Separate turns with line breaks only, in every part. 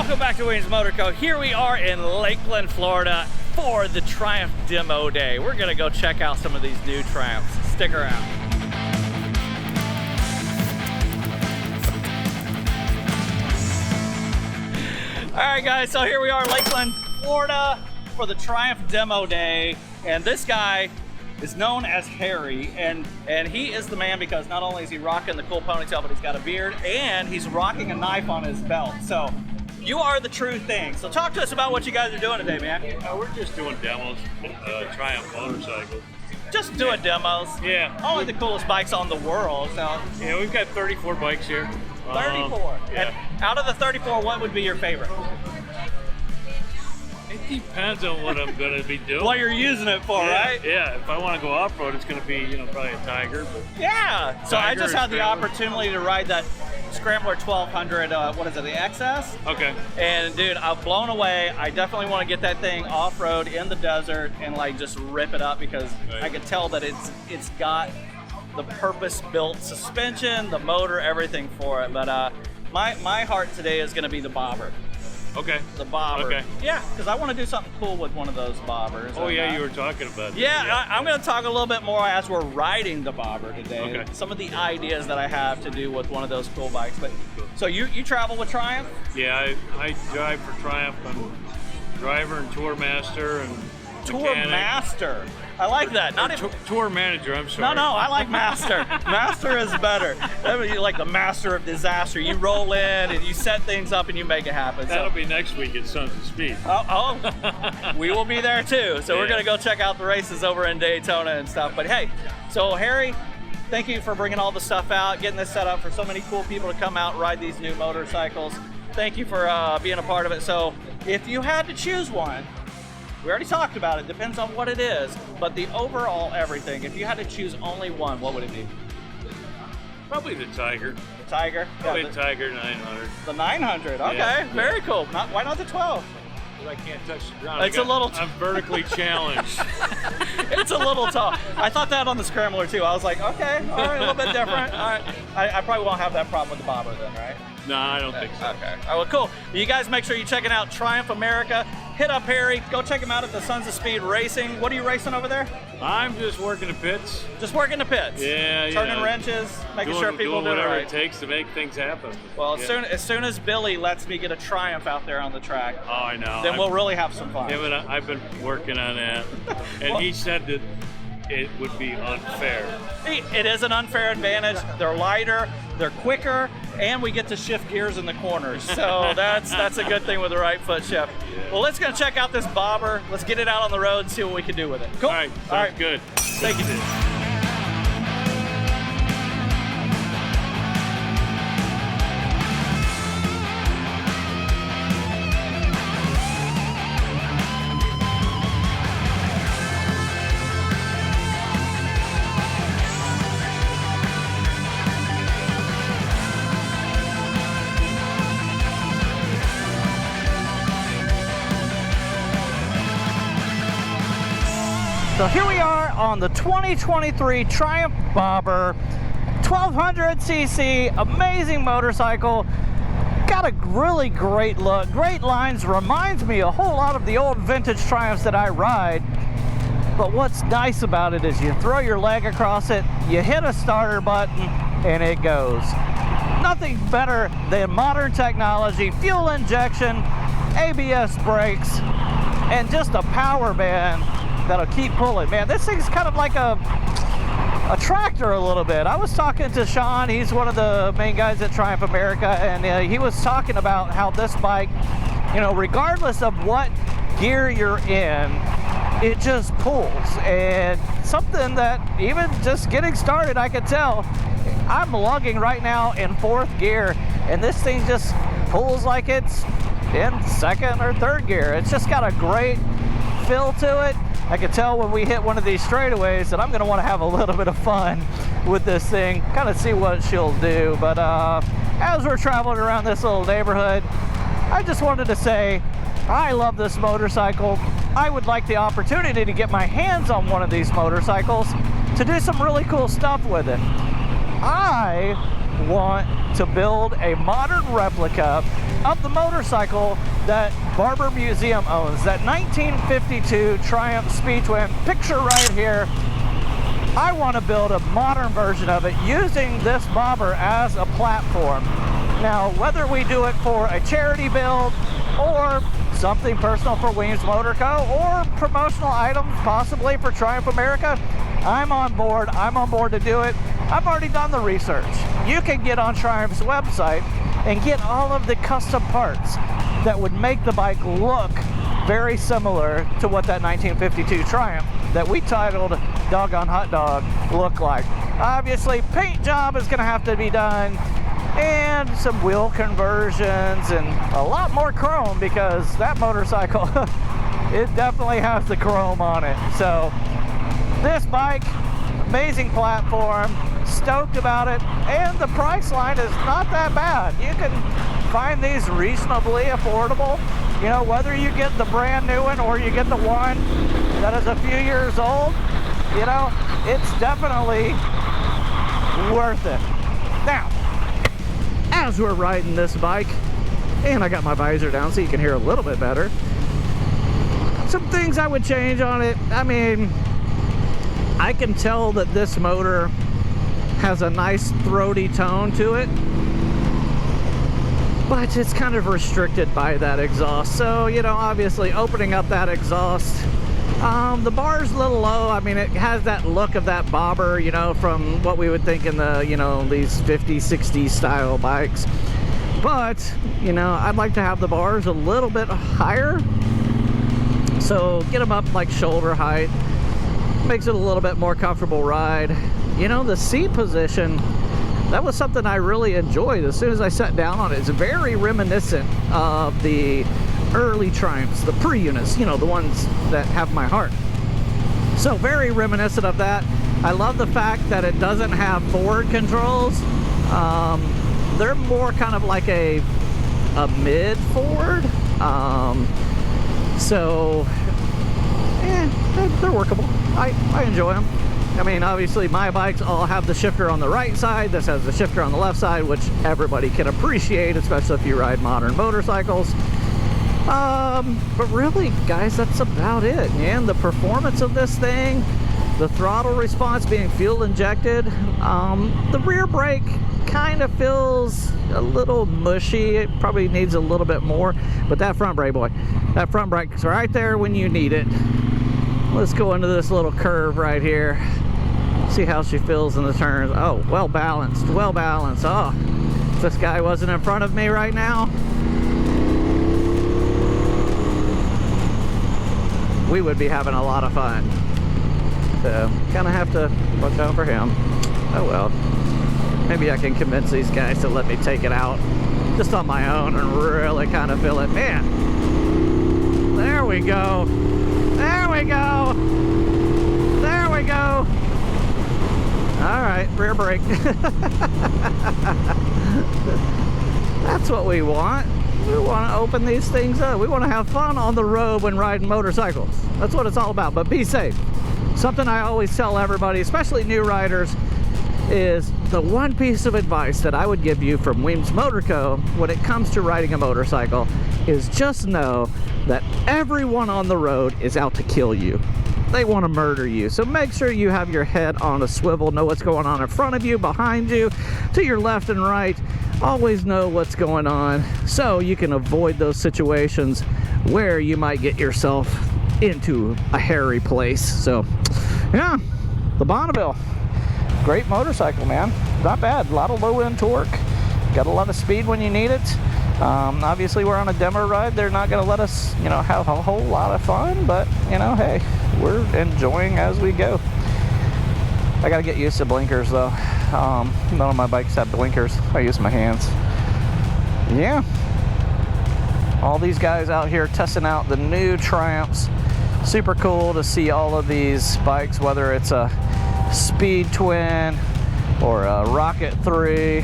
Welcome back to Weems Motor Co. Here we are in Lakeland, Florida for the Triumph Demo Day. We're gonna go check out some of these new Triumphs. Stick around. All right guys, so here we are in Lakeland, Florida for the Triumph Demo Day. And this guy is known as Harry, and he is the man because not only is he rocking the cool ponytail, but he's got a beard and he's rocking a knife on his belt. So you are the true thing. So talk to us about what you guys are doing today, man.
We're just doing demos with Triumph motorcycles.
Just doing demos.
Yeah.
Only the coolest bikes on the world. So
yeah, we've got 34 bikes here.
34.
Yeah.
And out of the 34, what would be your favorite?
It depends on what I'm going to be doing.
What you're using it for, right?
Yeah. If I want to go off-road, it's going to be, you know, probably a Tiger. But
yeah. So I just had the
Scrambler.
opportunity to ride that Scrambler 1200. What is it? The XS.
Okay.
And dude, I'm blown away. I definitely want to get that thing off-road in the desert and like just rip it up because I could tell that it's got the purpose-built suspension, the motor, everything for it. But my heart today is going to be the bobber.
Okay.
The bobber.
Okay.
Yeah, because I want to do something cool with one of those bobbers.
Oh, yeah, you were talking about that.
Yeah, I'm going to talk a little bit more as we're riding the bobber today.
Okay.
Some of the ideas that I have to do with one of those cool bikes. But so you travel with Triumph?
Yeah, I drive for Triumph. I'm driver and tour master and
Tour
mechanic.
master. I like that. Not even
Tour manager, I'm sorry.
No, I like master. Master is better. You're like the master of disaster. You roll in and you set things up and you make it happen.
That'll be next week at Sons of Speed.
Oh, we will be there too. So we're gonna go check out the races over in Daytona and stuff. But hey, so Harry, thank you for bringing all the stuff out, getting this set up for so many cool people to come out and ride these new motorcycles. Thank you for being a part of it. So if you had to choose one, we already talked about it, depends on what it is, but the overall everything, if you had to choose only one, what would it be?
Probably the Tiger.
The Tiger?
Probably
Yeah,
the Tiger 900.
the 900, okay,
Yeah.
very cool. Why not the 12?
I can't touch the ground.
It's a little
I'm vertically challenged.
It's a little tall. I thought that on the Scrambler too. I was like, okay, all right, a little bit different. All right. I probably won't have that problem with the bobber then, right?
No, I don't think so.
Okay. Oh, well, cool. You guys make sure you're checking out Triumph America. Hit up Harry. Go check him out at the Sons of Speed Racing. What are you racing over there?
I'm just working the pits.
Just working the pits.
Yeah,
Turning wrenches, making sure people
doing
do it
whatever
right.
it takes to make things happen.
Well, as soon as Billy lets me get a Triumph out there on the track,
Oh, I know.
then we'll really have some fun.
Him and I've been working on that, and he said that it would be unfair.
It is an unfair advantage. They're lighter, they're quicker, and we get to shift gears in the corners. So that's a good thing with the right foot shift.
Yeah.
Well, let's go check out this bobber. Let's get it out on the road and see what we can do with it. Cool.
All right, good.
Thank you, dude. So here we are on the 2023 Triumph Bobber, 1200cc, amazing motorcycle. Got a really great look, great lines, reminds me a whole lot of the old vintage Triumphs that I ride. But what's nice about it is you throw your leg across it, you hit a starter button, and it goes. Nothing better than modern technology, fuel injection, ABS brakes, and just a power band that'll keep pulling. Man, this thing's kind of like a tractor a little bit. I was talking to Sean, he's one of the main guys at Triumph America, and he was talking about how this bike, you know, regardless of what gear you're in, it just pulls. And something that even just getting started, I could tell, I'm lugging right now in 4th gear, and this thing just pulls like it's in 2nd or 3rd gear. It's just got a great feel to it. I can tell when we hit one of these straightaways that I'm going to want to have a little bit of fun with this thing, kind of see what she'll do. But as we're traveling around this little neighborhood, I just wanted to say I love this motorcycle. I would like the opportunity to get my hands on one of these motorcycles to do some really cool stuff with it. I want to build a modern replica of the motorcycle that Barber Museum owns, that 1952 Triumph Speed Twin. Picture right here. I want to build a modern version of it using this bobber as a platform. Now, whether we do it for a charity build or something personal for Weems Motor Co. or promotional items possibly for Triumph America, I'm on board. I'm on board to do it. I've already done the research. You can get on Triumph's website and get all of the custom parts that would make the bike look very similar to what that 1952 Triumph that we titled Doggone Hot Dog looked like. Obviously, paint job is going to have to be done, and some wheel conversions and a lot more chrome, because that motorcycle, it definitely has the chrome on it. So this bike, amazing platform, stoked about it, and the price line is not that bad. You can find these reasonably affordable, you know, whether you get the brand new one or you get the one that is a few years old, you know, it's definitely worth it. Now, as we're riding this bike, and I got my visor down so you can hear a little bit better, some things I would change on it. I mean, I can tell that this motor has a nice throaty tone to it, but it's kind of restricted by that exhaust. So, you know, obviously opening up that exhaust, the bar's a little low. I mean, it has that look of that bobber, you know, from what we would think in the, you know, these 50s, 60s style bikes. But, you know, I'd like to have the bars a little bit higher. So get them up like shoulder height. Makes it a little bit more comfortable ride. You know, the seat position, that was something I really enjoyed. As soon as I sat down on it, it's very reminiscent of the early Triumphs, the pre-units, you know, the ones that have my heart. So very reminiscent of that. I love the fact that it doesn't have forward controls. They're more kind of like a mid-forward. So, they're workable. I enjoy them. I mean, obviously my bikes all have the shifter on the right side. This has the shifter on the left side, which everybody can appreciate, especially if you ride modern motorcycles. But really, guys, that's about it. And the performance of this thing, the throttle response being fuel injected, the rear brake kind of feels a little mushy. It probably needs a little bit more, but that front brake, boy, that front brake's right there when you need it. Let's go into this little curve right here. See how she feels in the turns. Oh, well balanced, well balanced. Oh, if this guy wasn't in front of me right now, we would be having a lot of fun. So, kind of have to watch out for him. Oh well. Maybe I can convince these guys to let me take it out just on my own and really kind of feel it. Man, there we go. There we go. There we go. All right, rear brake. That's what we want. We want to open these things up. We want to have fun on the road when riding motorcycles. That's what it's all about, but be safe. Something I always tell everybody, especially new riders, is the one piece of advice that I would give you from Weems Motor Co. when it comes to riding a motorcycle is just know that everyone on the road is out to kill you. They want to murder you. So make sure you have your head on a swivel, know what's going on in front of you, behind you, to your left and right. Always know what's going on so you can avoid those situations where you might get yourself into a hairy place. So yeah, the Bonneville, great motorcycle, man. Not bad. A lot of low end torque, got a lot of speed when you need it. Obviously we're on a demo ride. They're not going to let us, you know, have a whole lot of fun, but you know, hey, we're enjoying as we go. I got to get used to blinkers though. None of my bikes have blinkers. I use my hands. Yeah, all these guys out here testing out the new Triumphs. Super cool to see all of these bikes, whether it's a Speed Twin or a Rocket 3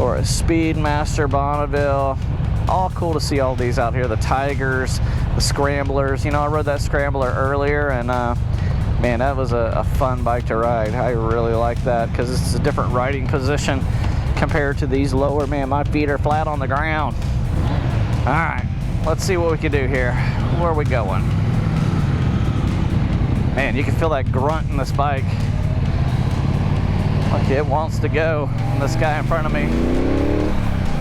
or a Speedmaster Bonneville. All cool to see all these out here. The Tigers, the Scramblers. You know, I rode that Scrambler earlier, and man, that was a fun bike to ride. I really like that because it's a different riding position compared to these lower. Man, my feet are flat on the ground. All right, let's see what we can do here. Where are we going? Man, you can feel that grunt in this bike. Like it wants to go. And this guy in front of me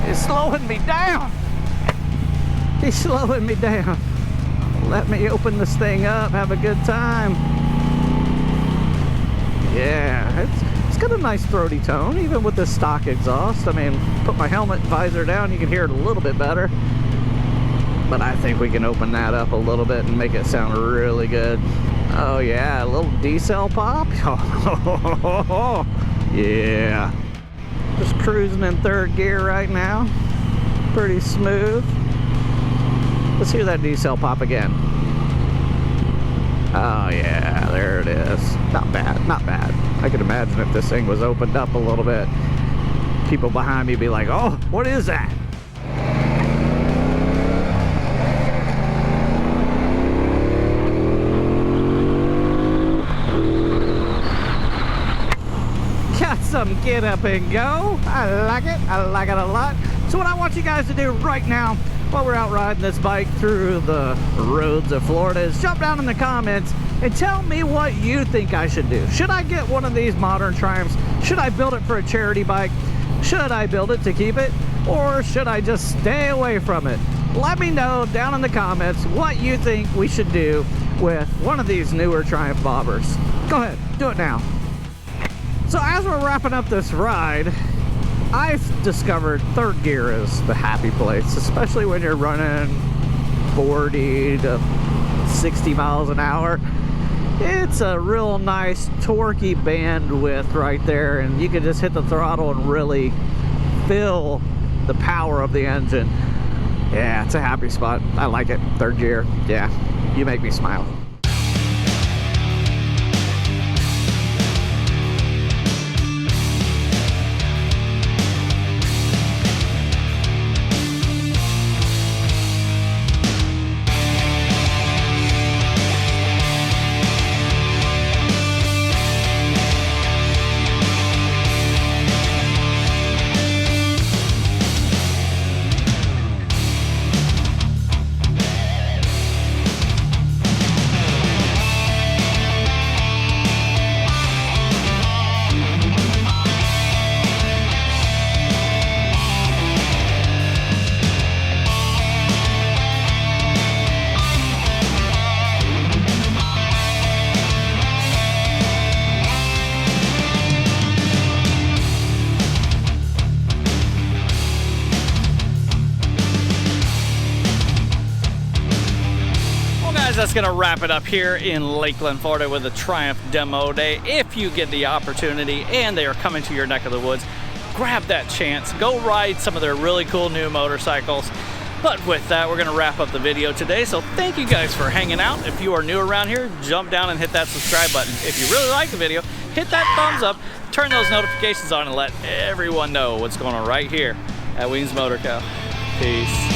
is slowing me down. He's slowing me down. Let me open this thing up, have a good time. Yeah, it's got a nice throaty tone, even with this stock exhaust. I mean, put my helmet visor down, you can hear it a little bit better. But I think we can open that up a little bit and make it sound really good. Oh yeah, a little decel pop. Yeah. Just cruising in third gear right now. Pretty smooth. Let's hear that decel pop again. Oh yeah, there it is. Not bad, not bad. I could imagine if this thing was opened up a little bit, people behind me be like, oh, what is that? Got some get up and go. I like it. I like it a lot. So what I want you guys to do right now while we're out riding this bike through the roads of Florida is jump down in the comments and tell me what you think I should do. Should I get one of these modern Triumphs? Should I build it for a charity bike? Should I build it to keep it? Or should I just stay away from it? Let me know down in the comments what you think we should do with one of these newer Triumph Bobbers. Go ahead, do it now. So as we're wrapping up this ride, I've discovered third gear is the happy place, especially when you're running 40 to 60 miles an hour. It's a real nice torquey bandwidth right there, and you can just hit the throttle and really feel the power of the engine. Yeah, it's a happy spot. I like it. Third gear. Yeah, you make me smile. That's gonna wrap it up here in Lakeland, Florida with the Triumph Demo Day. If you get the opportunity and they are coming to your neck of the woods, grab that chance. Go ride some of their really cool new motorcycles. But with that, we're gonna wrap up the video today. So thank you guys for hanging out. If you are new around here, jump down and hit that subscribe button. If you really like the video, hit that thumbs up, turn those notifications on, and let everyone know what's going on right here at Weems Motor Co. Peace.